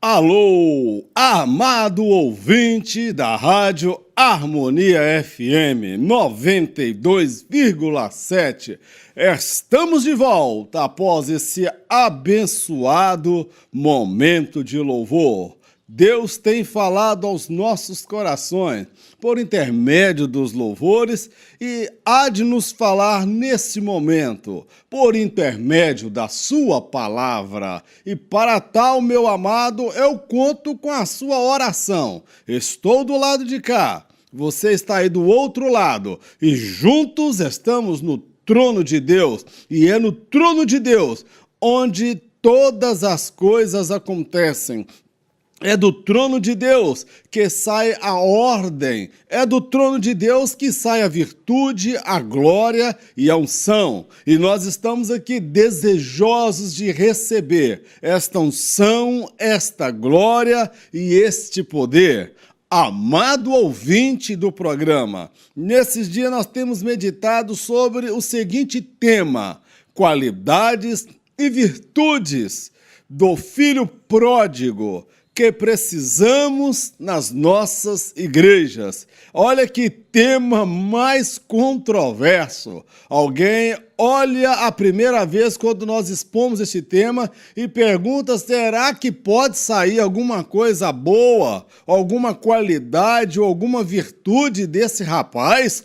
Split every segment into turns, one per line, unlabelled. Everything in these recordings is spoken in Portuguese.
Alô, amado ouvinte da Rádio Harmonia FM 92,7. Estamos de volta após esse abençoado momento de louvor. Deus tem falado aos nossos corações por intermédio dos louvores e há de nos falar nesse momento por intermédio da sua palavra. E para tal, meu amado, eu conto com a sua oração. Estou do lado de cá, você está aí do outro lado e juntos estamos no trono de Deus. E é no trono de Deus onde todas as coisas acontecem. É do trono de Deus que sai a ordem, é do trono de Deus que sai a virtude, a glória e a unção. E nós estamos aqui desejosos de receber esta unção, esta glória e este poder. Amado ouvinte do programa, nesses dias nós temos meditado sobre o seguinte tema: qualidades e virtudes do filho pródigo que precisamos nas nossas igrejas. Olha que tema mais controverso. Alguém olha a primeira vez quando nós expomos este tema e pergunta: será que pode sair alguma coisa boa, alguma qualidade ou alguma virtude desse rapaz,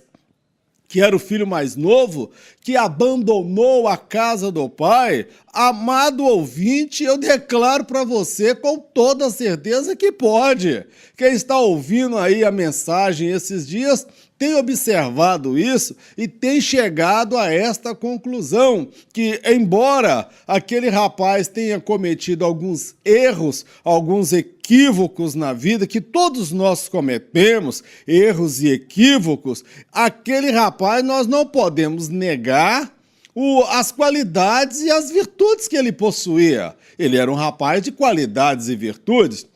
que era o filho mais novo, que abandonou a casa do pai? Amado ouvinte, eu declaro para você com toda certeza que pode. Quem está ouvindo aí a mensagem esses dias tem observado isso e tem chegado a esta conclusão, que embora aquele rapaz tenha cometido alguns erros, alguns equívocos na vida, que todos nós cometemos, erros e equívocos, aquele rapaz nós não podemos negar as qualidades e as virtudes que ele possuía. Ele era um rapaz de qualidades e virtudes.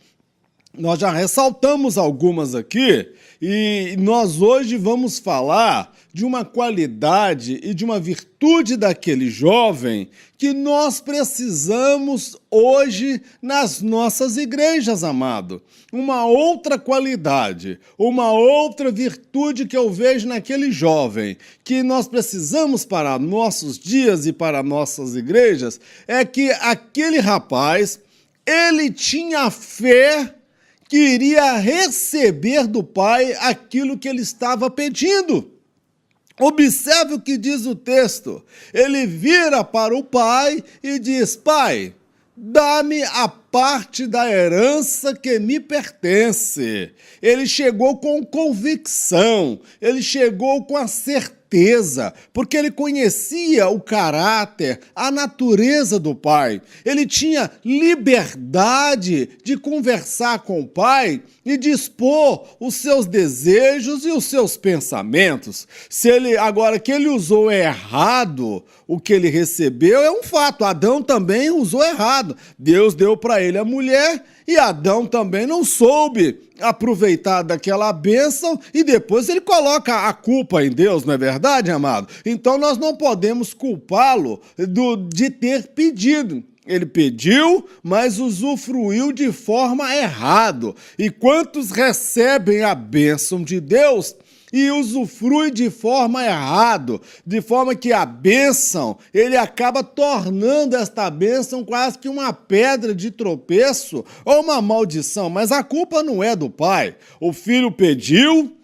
Nós já ressaltamos algumas aqui e nós hoje vamos falar de uma qualidade e de uma virtude daquele jovem que nós precisamos hoje nas nossas igrejas, amado. Uma outra qualidade, uma outra virtude que eu vejo naquele jovem, que nós precisamos para nossos dias e para nossas igrejas, é que aquele rapaz, ele tinha fé que iria receber do pai aquilo que ele estava pedindo. Observe o que diz o texto. Ele vira para o pai e diz: pai, dá-me a parte da herança que me pertence. Ele chegou com convicção, ele chegou com a certeza, porque ele conhecia o caráter, a natureza do pai. Ele tinha liberdade de conversar com o pai e de expor os seus desejos e os seus pensamentos. Se ele, agora que ele usou errado o que ele recebeu, é um fato. Adão também usou errado. Deus deu para ele a mulher e Adão também não soube aproveitar daquela bênção e depois ele coloca a culpa em Deus, não é verdade, amado? Então nós não podemos culpá-lo de ter pedido. Ele pediu, mas usufruiu de forma errada. E quantos recebem a bênção de Deus e usufrui de forma errada, de forma que a bênção, ele acaba tornando esta bênção quase que uma pedra de tropeço ou uma maldição, mas a culpa não é do pai. O filho pediu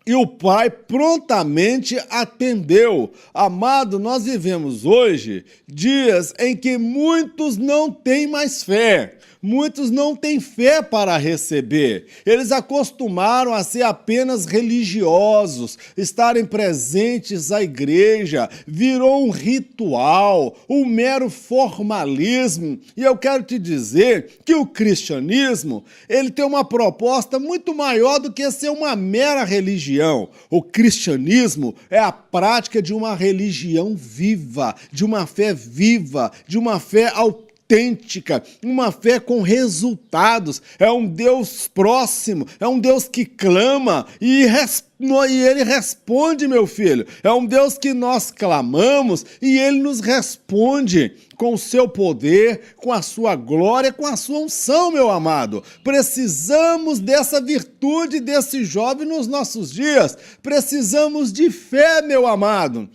e o pai prontamente atendeu. Amado, nós vivemos hoje dias em que muitos não têm mais fé. Muitos não têm fé para receber. Eles acostumaram a ser apenas religiosos, estarem presentes à igreja, virou um ritual, um mero formalismo. E eu quero te dizer que o cristianismo, ele tem uma proposta muito maior do que ser uma mera religião. O cristianismo é a prática de uma religião viva, de uma fé autêntica, autêntica, uma fé com resultados. É um Deus próximo, é um Deus que clama e ele responde, meu filho. É um Deus que nós clamamos e ele nos responde com o seu poder, com a sua glória, com a sua unção, meu amado. Precisamos dessa virtude desse jovem nos nossos dias. Precisamos de fé, meu amado.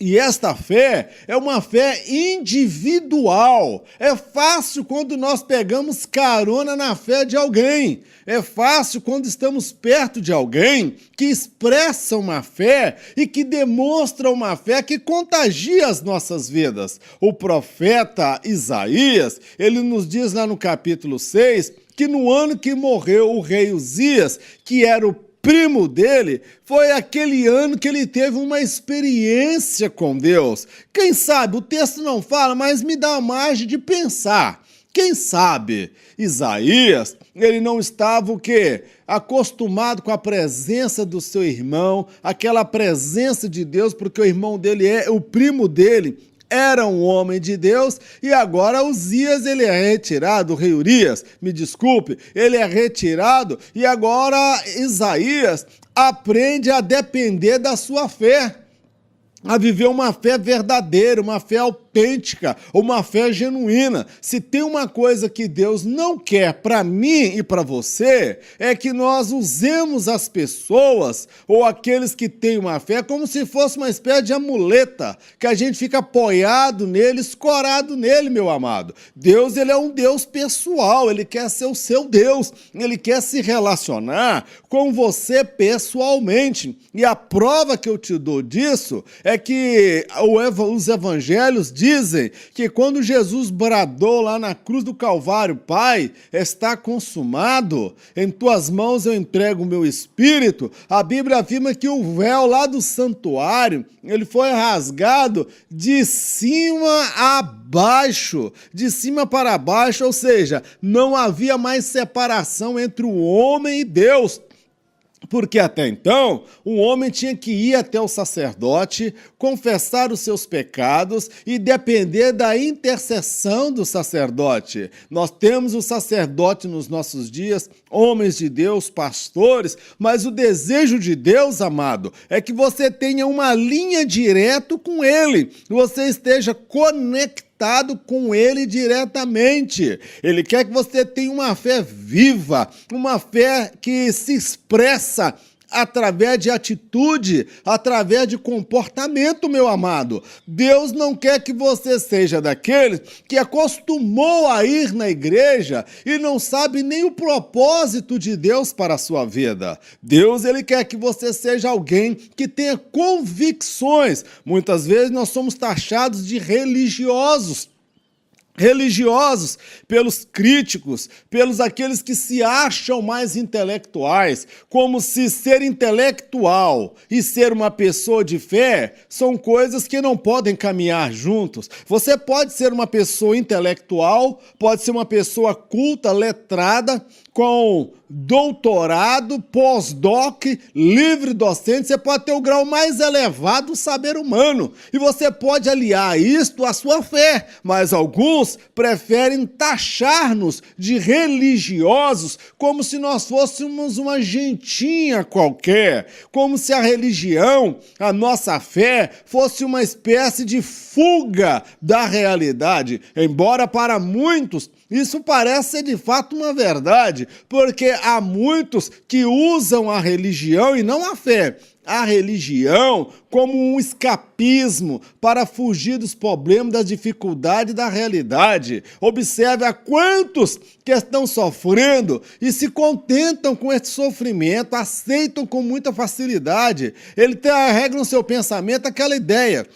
E esta fé é uma fé individual. É fácil quando nós pegamos carona na fé de alguém. É fácil quando estamos perto de alguém que expressa uma fé e que demonstra uma fé que contagia as nossas vidas. O profeta Isaías, ele nos diz lá no capítulo 6, que no ano que morreu o rei Uzias, que era o primo dele, foi aquele ano que ele teve uma experiência com Deus. Quem sabe, o texto não fala, mas me dá a margem de pensar. Quem sabe Isaías, ele não estava o quê? Acostumado com a presença do seu irmão, aquela presença de Deus, porque o irmão dele o primo dele, era um homem de Deus, e agora Uzias ele é retirado, o rei Urias, me desculpe, ele é retirado, e agora Isaías aprende a depender da sua fé, a viver uma fé verdadeira, uma fé autêntica, uma fé genuína. Se tem uma coisa que Deus não quer para mim e para você, é que nós usemos as pessoas ou aqueles que têm uma fé como se fosse uma espécie de amuleta, que a gente fica apoiado nele, escorado nele, meu amado. Deus, ele é um Deus pessoal, ele quer ser o seu Deus, ele quer se relacionar com você pessoalmente. E a prova que eu te dou disso é que os evangelhos dizem que quando Jesus bradou lá na cruz do Calvário, Pai, está consumado, em tuas mãos eu entrego o meu espírito, a Bíblia afirma que o véu lá do santuário, ele foi rasgado de cima a baixo, de cima para baixo, ou seja, não havia mais separação entre o homem e Deus. Porque até então, um homem tinha que ir até o sacerdote, confessar os seus pecados e depender da intercessão do sacerdote. Nós temos o sacerdote nos nossos dias, homens de Deus, pastores, mas o desejo de Deus, amado, é que você tenha uma linha direta com ele, que você esteja conectado com ele diretamente. Ele quer que você tenha uma fé viva, uma fé que se expressa através de atitude, através de comportamento, meu amado. Deus não quer que você seja daquele que acostumou a ir na igreja e não sabe nem o propósito de Deus para a sua vida. Deus, ele quer que você seja alguém que tenha convicções. Muitas vezes nós somos taxados de religiosos pelos críticos, pelos aqueles que se acham mais intelectuais, como se ser intelectual e ser uma pessoa de fé são coisas que não podem caminhar juntos. Você pode ser uma pessoa intelectual, pode ser uma pessoa culta, letrada, com doutorado, pós-doc, livre docente, você pode ter o grau mais elevado do saber humano e você pode aliar isto à sua fé, mas alguns preferem taxar-nos de religiosos como se nós fôssemos uma gentinha qualquer, como se a religião, a nossa fé, fosse uma espécie de fuga da realidade, embora para muitos isso parece ser de fato uma verdade, porque há muitos que usam a religião e não a fé. A religião como um escapismo para fugir dos problemas, das dificuldades da realidade. Observe a quantos que estão sofrendo e se contentam com esse sofrimento, aceitam com muita facilidade. Ele carrega no seu pensamento aquela ideia: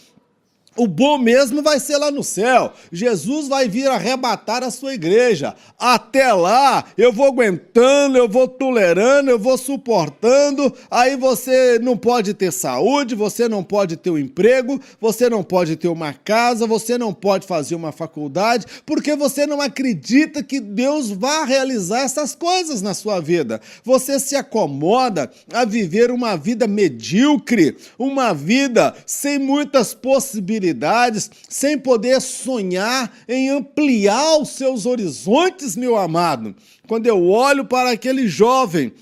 o bom mesmo vai ser lá no céu. Jesus vai vir arrebatar a sua igreja. Até lá, eu vou aguentando, eu vou tolerando, eu vou suportando. Aí você não pode ter saúde, você não pode ter um emprego, você não pode ter uma casa, você não pode fazer uma faculdade, porque você não acredita que Deus vai realizar essas coisas na sua vida. Você se acomoda a viver uma vida medíocre, uma vida sem muitas possibilidades, possibilidades, sem poder sonhar em ampliar os seus horizontes, meu amado. Quando eu olho para aquele jovem,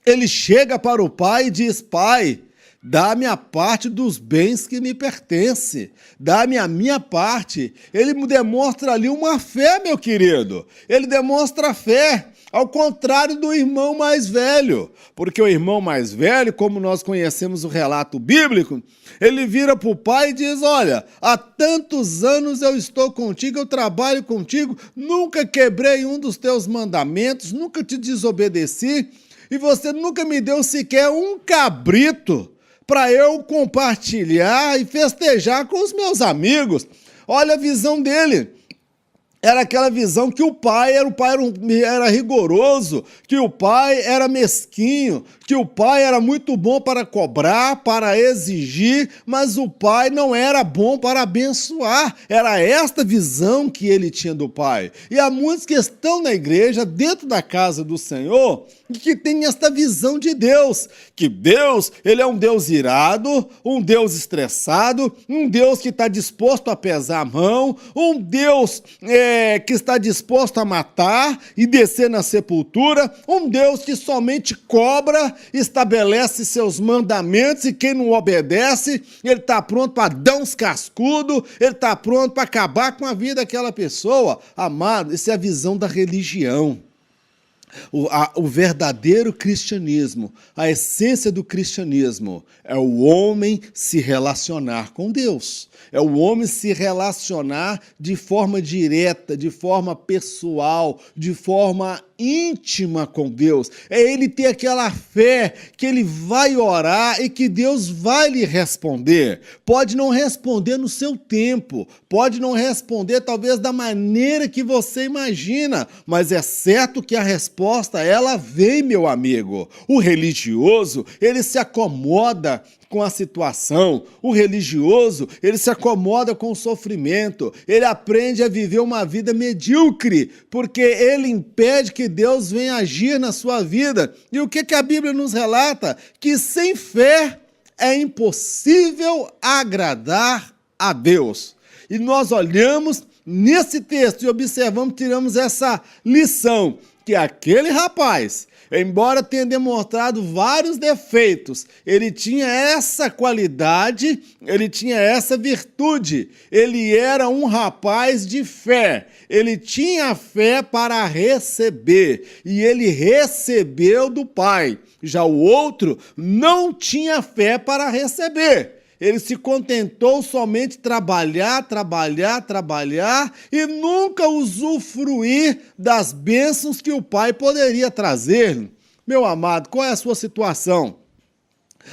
ele chega para o pai e diz: pai, dá-me a parte dos bens que me pertence, dá-me a minha parte. Ele demonstra ali uma fé, meu querido, ele demonstra fé, ao contrário do irmão mais velho, porque o irmão mais velho, como nós conhecemos o relato bíblico, ele vira para o pai e diz: olha, há tantos anos eu estou contigo, eu trabalho contigo, nunca quebrei um dos teus mandamentos, nunca te desobedeci, e você nunca me deu sequer um cabrito para eu compartilhar e festejar com os meus amigos. Olha a visão dele. Era aquela visão que o pai era rigoroso, que o pai era mesquinho, que o pai era muito bom para cobrar, para exigir, mas o pai não era bom para abençoar. Era esta visão que ele tinha do pai. E há muitos que estão na igreja, dentro da casa do Senhor, e que têm esta visão de Deus, que Deus, ele é um Deus irado, um Deus estressado, um Deus que está disposto a pesar a mão, um Deus que está disposto a matar e descer na sepultura, um Deus que somente cobra, estabelece seus mandamentos, e quem não obedece, ele está pronto para dar uns cascudos, ele está pronto para acabar com a vida daquela pessoa. Amado, essa é a visão da religião. O verdadeiro cristianismo, a essência do cristianismo, é o homem se relacionar com Deus. É o homem se relacionar de forma direta, de forma pessoal, de forma íntima com Deus. É ele ter aquela fé que ele vai orar e que Deus vai lhe responder. Pode não responder no seu tempo, pode não responder talvez da maneira que você imagina, mas é certo que a resposta, ela vem, meu amigo. O religioso, ele se acomoda com a situação. O religioso, ele se acomoda com o sofrimento, ele aprende a viver uma vida medíocre, porque ele impede que Deus venha agir na sua vida. E o que a Bíblia nos relata? Que sem fé é impossível agradar a Deus. E nós olhamos nesse texto e observamos, tiramos essa lição, que aquele rapaz, embora tenha demonstrado vários defeitos, ele tinha essa qualidade, ele tinha essa virtude. Ele era um rapaz de fé, ele tinha fé para receber, e ele recebeu do pai. Já o outro não tinha fé para receber. Ele se contentou somente trabalhar e nunca usufruir das bênçãos que o pai poderia trazer. Meu amado, qual é a sua situação?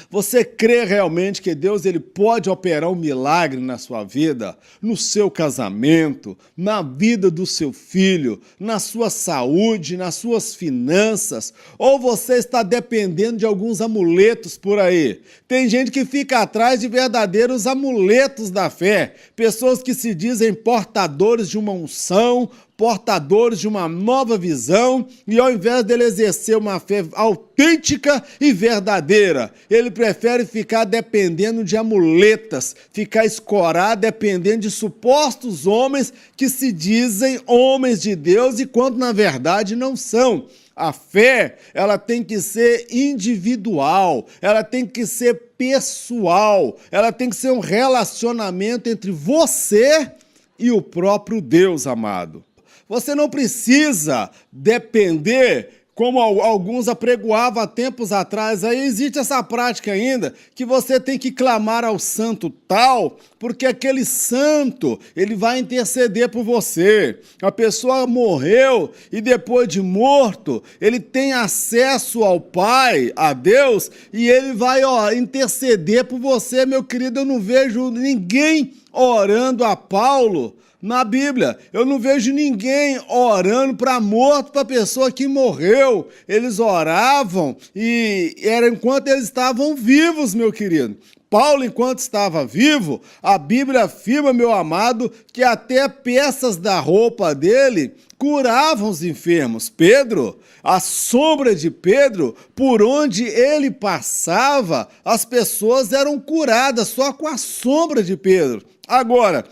Você crê realmente que Deus ele pode operar um milagre na sua vida, no seu casamento, na vida do seu filho, na sua saúde, nas suas finanças? Ou você está dependendo de alguns amuletos por aí? Tem gente que fica atrás de verdadeiros amuletos da fé, pessoas que se dizem portadores de uma unção, portadores de uma nova visão, e ao invés dele exercer uma fé autêntica e verdadeira, ele prefere ficar dependendo de amuletas, ficar escorado dependendo de supostos homens que se dizem homens de Deus e quando na verdade não são. A fé, ela tem que ser individual, ela tem que ser pessoal, ela tem que ser um relacionamento entre você e o próprio Deus, amado. Você não precisa depender, como alguns apregoavam há tempos atrás. Aí existe essa prática ainda, que você tem que clamar ao santo tal, porque aquele santo, ele vai interceder por você. A pessoa morreu e depois de morto, ele tem acesso ao Pai, a Deus, e ele vai interceder por você, meu querido. Eu não vejo ninguém orando a Paulo na Bíblia. Eu não vejo ninguém orando para morto, para pessoa que morreu. Eles oravam e era enquanto eles estavam vivos, meu querido. Paulo, enquanto estava vivo, a Bíblia afirma, meu amado, que até peças da roupa dele curavam os enfermos. Pedro, a sombra de Pedro, por onde ele passava, as pessoas eram curadas só com a sombra de Pedro. Agora,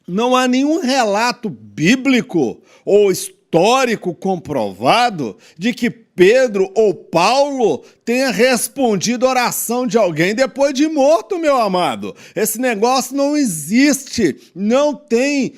não há nenhum relato bíblico ou histórico comprovado de que Pedro ou Paulo tenha respondido a oração de alguém depois de morto, meu amado. Esse negócio não existe, não tem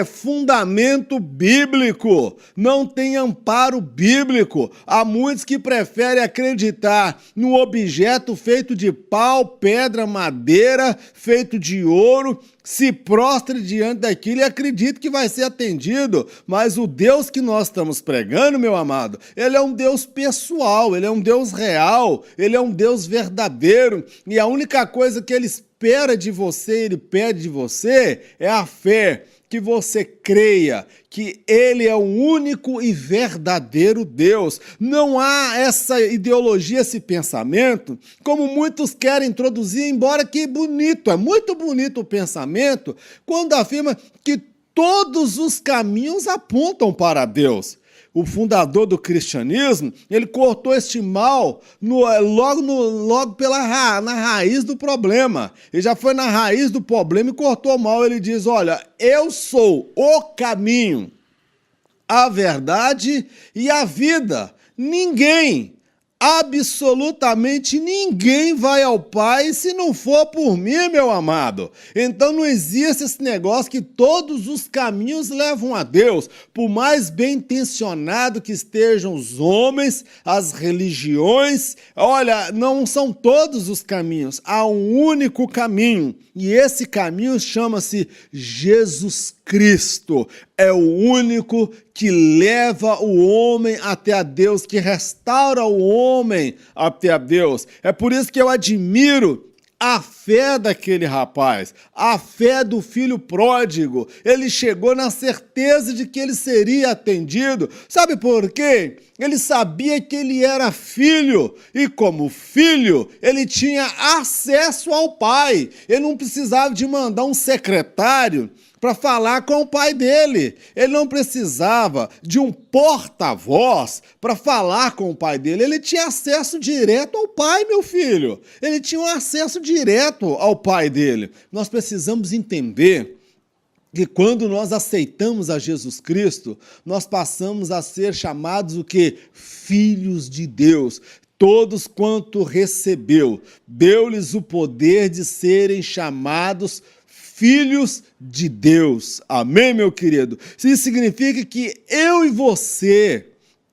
fundamento bíblico, não tem amparo bíblico. Há muitos que preferem acreditar no objeto feito de pau, pedra, madeira, feito de ouro, se prostre diante daquilo e acredita que vai ser atendido. Mas o Deus que nós estamos pregando, meu amado, ele é um Deus pessoal, ele é um Deus real, ele é um Deus verdadeiro, e a única coisa que ele espera de você, ele pede de você, é a fé, que você creia que ele é o único e verdadeiro Deus. Não há essa ideologia, esse pensamento, como muitos querem introduzir, embora que bonito, é muito bonito o pensamento, quando afirma que todos os caminhos apontam para Deus. O fundador do cristianismo, ele cortou este mal logo na raiz do problema. Ele já foi na raiz do problema e cortou o mal. Ele diz, olha, eu sou o caminho, a verdade e a vida. Ninguém, absolutamente ninguém vai ao Pai se não for por mim, meu amado. Então não existe esse negócio que todos os caminhos levam a Deus. Por mais bem intencionado que estejam os homens, as religiões, olha, não são todos os caminhos. Há um único caminho. E esse caminho chama-se Jesus Cristo. É o único que leva o homem até a Deus, que restaura o homem até a Deus. É por isso que eu admiro a fé daquele rapaz, a fé do filho pródigo. Ele chegou na certeza de que ele seria atendido. Sabe por quê? Ele sabia que ele era filho e, como filho, ele tinha acesso ao pai. Ele não precisava de mandar um secretário para falar com o pai dele. Ele não precisava de um porta-voz para falar com o pai dele. Ele tinha acesso direto ao pai, meu filho. Ele tinha um acesso direto ao pai dele. Nós precisamos entender que quando nós aceitamos a Jesus Cristo, nós passamos a ser chamados o quê? Filhos de Deus. Todos quanto recebeu, deu-lhes o poder de serem chamados filhos de Deus. Amém, meu querido? Isso significa que eu e você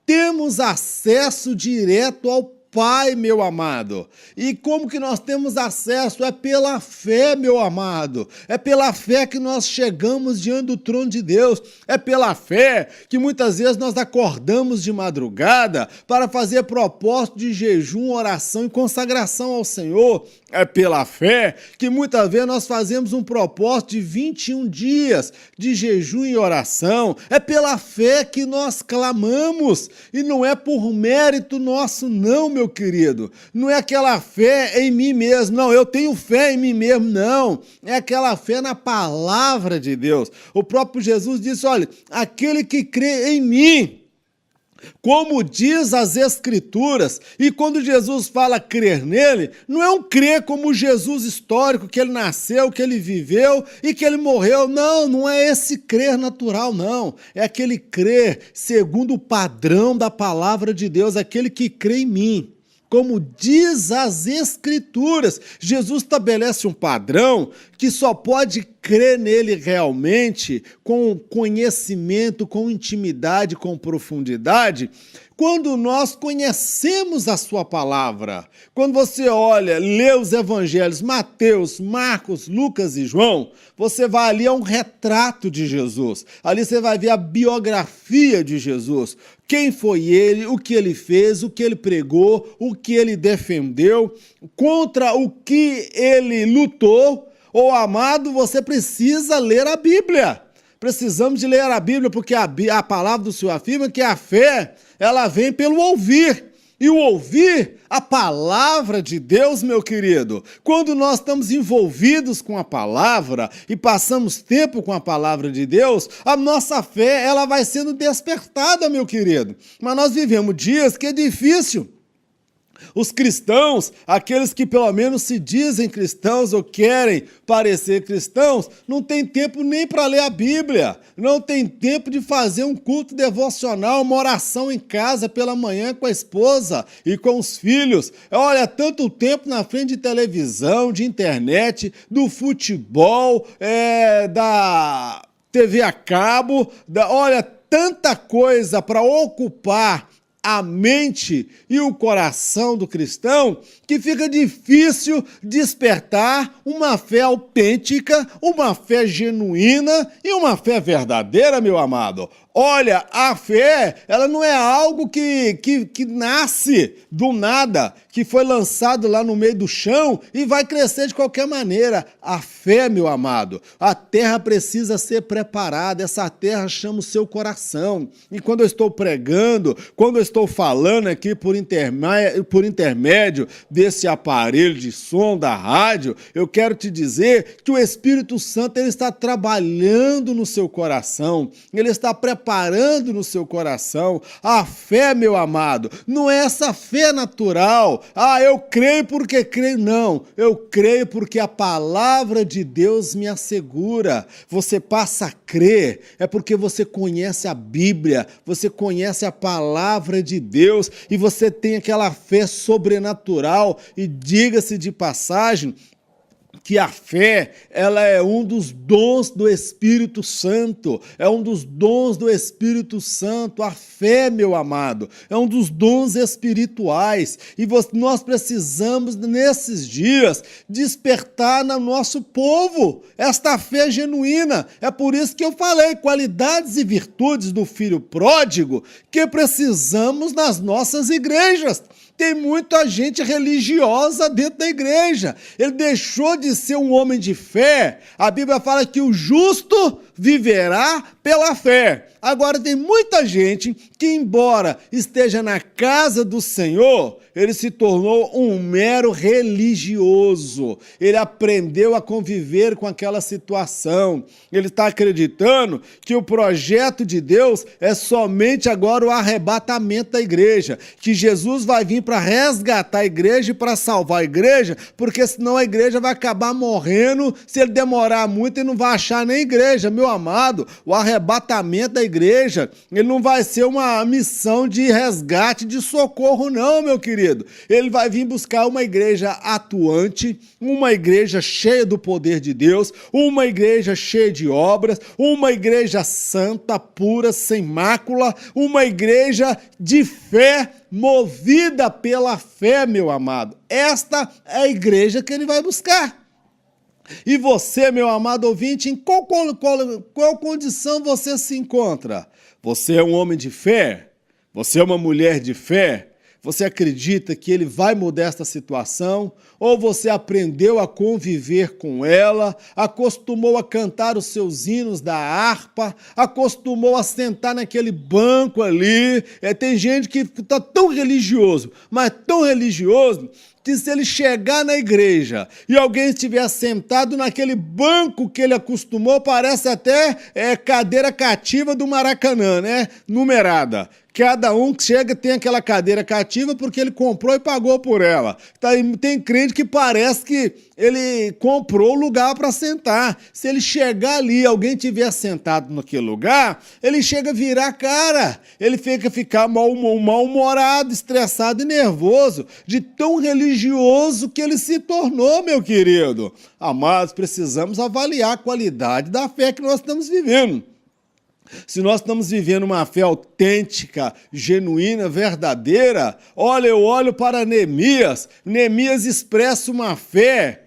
temos acesso direto ao Pai, meu amado. E como que nós temos acesso? É pela fé, meu amado. É pela fé que nós chegamos diante do trono de Deus. É pela fé que muitas vezes nós acordamos de madrugada para fazer propósito de jejum, oração e consagração ao Senhor. É pela fé que muitas vezes nós fazemos um propósito de 21 dias de jejum e oração. É pela fé que nós clamamos. E não é por mérito nosso, não, meu querido. Não é aquela fé em mim mesmo. Não, eu tenho fé em mim mesmo. Não. É aquela fé na palavra de Deus. O próprio Jesus disse, olha, aquele que crê em mim, como diz as Escrituras, e quando Jesus fala crer nele, não é um crer como o Jesus histórico, que ele nasceu, que ele viveu e que ele morreu. Não, não é esse crer natural, não. É aquele crer segundo o padrão da palavra de Deus, aquele que crê em mim. Como diz as Escrituras, Jesus estabelece um padrão que só pode crer nele realmente, com conhecimento, com intimidade, com profundidade, quando nós conhecemos a sua palavra. Quando você olha, lê os evangelhos, Mateus, Marcos, Lucas e João, você vai ali a um retrato de Jesus. Ali você vai ver a biografia de Jesus. Quem foi ele, o que ele fez, o que ele pregou, o que ele defendeu, contra o que ele lutou. Ô, amado, você precisa ler a Bíblia. Precisamos de ler a Bíblia, porque a palavra do Senhor afirma que a fé, ela vem pelo ouvir. E o ouvir a palavra de Deus, meu querido, quando nós estamos envolvidos com a palavra e passamos tempo com a palavra de Deus, a nossa fé, ela vai sendo despertada, meu querido. Mas nós vivemos dias que é difícil. Os cristãos, aqueles que pelo menos se dizem cristãos ou querem parecer cristãos, não tem tempo nem para ler a Bíblia, não tem tempo de fazer um culto devocional, uma oração em casa pela manhã com a esposa e com os filhos. Olha, tanto tempo na frente de televisão, de internet, do futebol, da TV a cabo, olha, tanta coisa para ocupar a mente e o coração do cristão, que fica difícil despertar uma fé autêntica, uma fé genuína e uma fé verdadeira, meu amado. Olha, a fé, ela não é algo que nasce do nada, que foi lançado lá no meio do chão e vai crescer de qualquer maneira. A fé, meu amado, a terra precisa ser preparada, essa terra chama o seu coração. E quando eu estou pregando, quando eu estou falando aqui por intermédio desse aparelho de som da rádio, eu quero te dizer que o Espírito Santo ele está trabalhando no seu coração, ele está preparando no seu coração. A fé, meu amado, não é essa fé natural. Eu creio porque creio. Não, eu creio porque a palavra de Deus me assegura. Você passa a crer, é porque você conhece a Bíblia, você conhece a palavra de Deus e você tem aquela fé sobrenatural. E diga-se de passagem, que a fé, ela é um dos dons do Espírito Santo, é um dos dons do Espírito Santo. A fé, meu amado, é um dos dons espirituais, e nós precisamos, nesses dias, despertar no nosso povo esta fé genuína. É por isso que eu falei, qualidades e virtudes do filho pródigo, que precisamos nas nossas igrejas. Tem muita gente religiosa dentro da igreja. Ele deixou de ser um homem de fé. A Bíblia fala que o justo viverá pela fé. Agora tem muita gente que, embora esteja na casa do Senhor, ele se tornou um mero religioso. Ele aprendeu a conviver com aquela situação. Ele está acreditando que o projeto de Deus é somente agora o arrebatamento da igreja, que Jesus vai vir para resgatar a igreja e para salvar a igreja, porque senão a igreja vai acabar morrendo. Se ele demorar muito, ele não vai achar nem igreja. Meu amado, o arrebatamento da igreja, ele não vai ser uma missão de resgate, de socorro, não, meu querido. Ele vai vir buscar uma igreja atuante, uma igreja cheia do poder de Deus, uma igreja cheia de obras, uma igreja santa, pura, sem mácula, uma igreja de fé, movida pela fé, meu amado. Esta é a igreja que ele vai buscar. E você, meu amado ouvinte, em qual condição você se encontra? Você é um homem de fé? Você é uma mulher de fé? Você acredita que ele vai mudar esta situação? Ou você aprendeu a conviver com ela, acostumou a cantar os seus hinos da harpa, acostumou a sentar naquele banco ali? Tem gente que está tão religioso, mas tão religioso, que se ele chegar na igreja e alguém estiver sentado naquele banco que ele acostumou, parece até cadeira cativa do Maracanã, né? Numerada. Cada um que chega tem aquela cadeira cativa porque ele comprou e pagou por ela. Tem crente que parece que ele comprou o lugar para sentar. Se ele chegar ali, alguém tiver sentado naquele lugar, ele chega a virar a cara. Ele ficar mal-humorado, estressado e nervoso, de tão religioso que ele se tornou, meu querido. Amados, precisamos avaliar a qualidade da fé que nós estamos vivendo. Se nós estamos vivendo uma fé autêntica, genuína, verdadeira, olha, eu olho para Neemias. Neemias expressa uma fé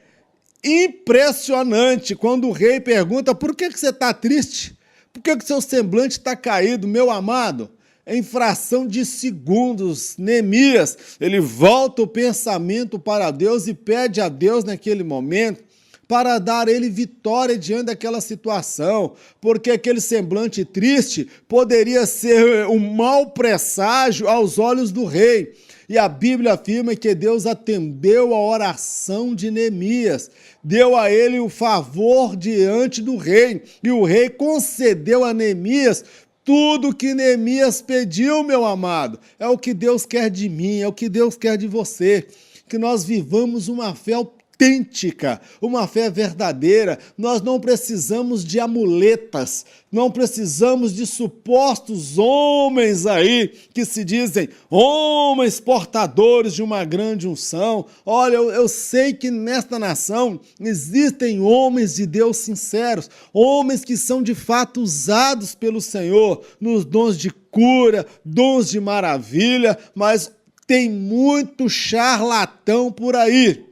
impressionante. Quando o rei pergunta, por que você está triste? Por que o seu semblante está caído, meu amado? Em fração de segundos, Neemias, ele volta o pensamento para Deus e pede a Deus naquele momento para dar a ele vitória diante daquela situação, porque aquele semblante triste poderia ser um mau presságio aos olhos do rei. E a Bíblia afirma que Deus atendeu a oração de Neemias, deu a ele o favor diante do rei, e o rei concedeu a Neemias tudo que Neemias pediu, meu amado. É o que Deus quer de mim, é o que Deus quer de você. Que nós vivamos uma fé autêntica, uma fé verdadeira. Nós não precisamos de amuletas, não precisamos de supostos homens aí que se dizem homens portadores de uma grande unção. Olha, eu sei que nesta nação existem homens de Deus sinceros, homens que são de fato usados pelo Senhor nos dons de cura, dons de maravilha, mas tem muito charlatão por aí.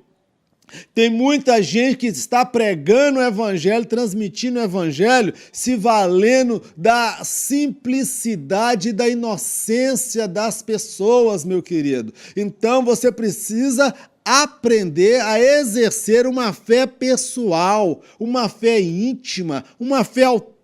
Tem muita gente que está pregando o evangelho, transmitindo o evangelho, se valendo da simplicidade e da inocência das pessoas, meu querido. Então você precisa aprender a exercer uma fé pessoal, uma fé íntima, uma fé autêntica,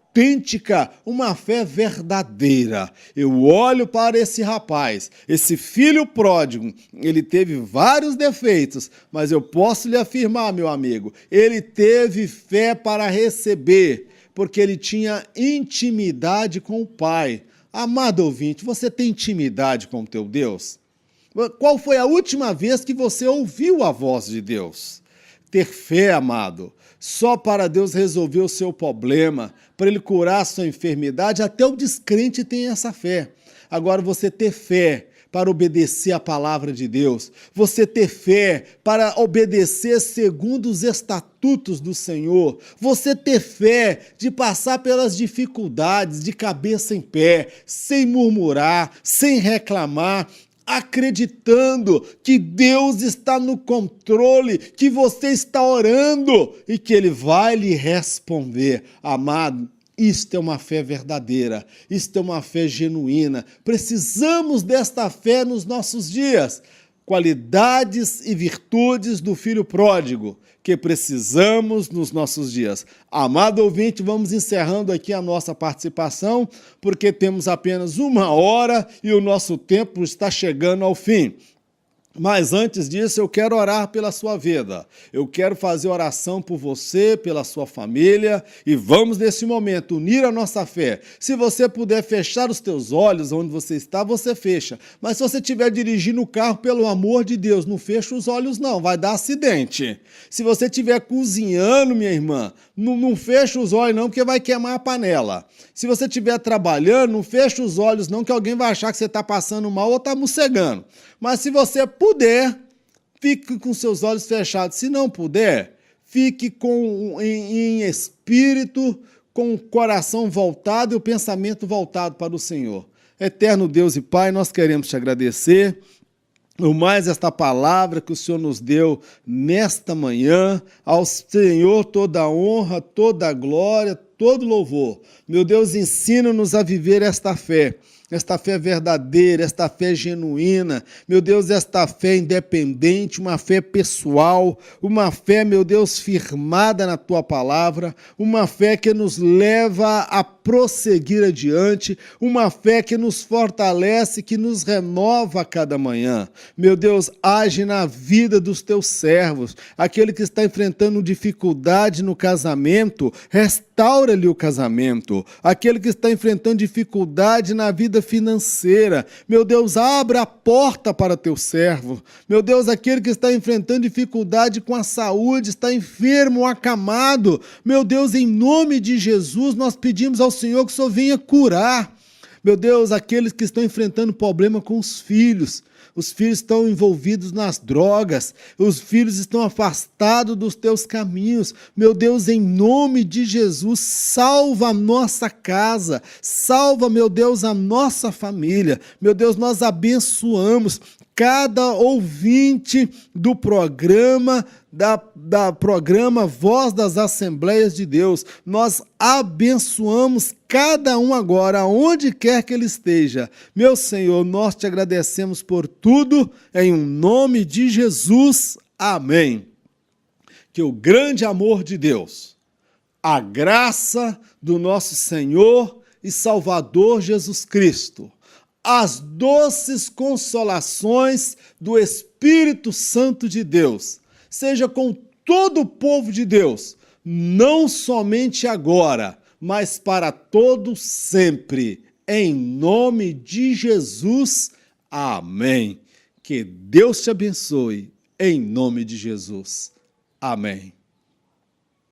uma fé verdadeira. Eu olho para esse rapaz, esse filho pródigo, ele teve vários defeitos, mas eu posso lhe afirmar, meu amigo, ele teve fé para receber, porque ele tinha intimidade com o Pai. Amado ouvinte, você tem intimidade com o teu Deus? Qual foi a última vez que você ouviu a voz de Deus? Ter fé, amado, só para Deus resolver o seu problema, para Ele curar a sua enfermidade, até o descrente tem essa fé. Agora, você ter fé para obedecer a palavra de Deus, você ter fé para obedecer segundo os estatutos do Senhor, você ter fé de passar pelas dificuldades de cabeça em pé, sem murmurar, sem reclamar, acreditando que Deus está no controle, que você está orando e que Ele vai lhe responder. Amado, isto é uma fé verdadeira, isto é uma fé genuína. Precisamos desta fé nos nossos dias. Qualidades e virtudes do filho pródigo que precisamos nos nossos dias. Amado ouvinte, vamos encerrando aqui a nossa participação, porque temos apenas 1 hora e o nosso tempo está chegando ao fim. Mas antes disso, eu quero orar pela sua vida. Eu quero fazer oração por você, pela sua família, e vamos nesse momento unir a nossa fé. Se você puder fechar os teus olhos onde você está, você fecha. Mas se você estiver dirigindo o carro, pelo amor de Deus, não fecha os olhos não, vai dar acidente. Se você estiver cozinhando, minha irmã, não fecha os olhos não, porque vai queimar a panela. Se você estiver trabalhando, não fecha os olhos não, que alguém vai achar que você está passando mal ou está mocegando. Mas se você puder, fique com seus olhos fechados. Se não puder, fique em espírito, com o coração voltado e o pensamento voltado para o Senhor. Eterno Deus e Pai, nós queremos te agradecer por mais esta palavra que o Senhor nos deu nesta manhã. Ao Senhor toda a honra, toda a glória, todo louvor. Meu Deus, ensina-nos a viver esta fé verdadeira, esta fé genuína, meu Deus, esta fé independente, uma fé pessoal, uma fé, meu Deus, firmada na Tua palavra, uma fé que nos leva a prosseguir adiante, uma fé que nos fortalece, que nos renova a cada manhã. Meu Deus, age na vida dos Teus servos, aquele que está enfrentando dificuldade no casamento, restaura-lhe o casamento, aquele que está enfrentando dificuldade na vida financeira, meu Deus, abra a porta para teu servo, meu Deus, aquele que está enfrentando dificuldade com a saúde, está enfermo, acamado, meu Deus, em nome de Jesus, nós pedimos ao Senhor que o Senhor venha curar, meu Deus, aqueles que estão enfrentando problema com os filhos estão envolvidos nas drogas, os filhos estão afastados dos teus caminhos. Meu Deus, em nome de Jesus, salva a nossa casa, salva, meu Deus, a nossa família. Meu Deus, nós abençoamos cada ouvinte do programa, da programa Voz das Assembleias de Deus. Nós abençoamos cada um agora, onde quer que ele esteja. Meu Senhor, nós te agradecemos por tudo, em nome de Jesus. Amém. Que o grande amor de Deus, a graça do nosso Senhor e Salvador Jesus Cristo, as doces consolações do Espírito Santo de Deus, seja com todo o povo de Deus, não somente agora, mas para todo sempre. em nome de Jesus. Amém. Que Deus te abençoe, em nome de Jesus. Amém.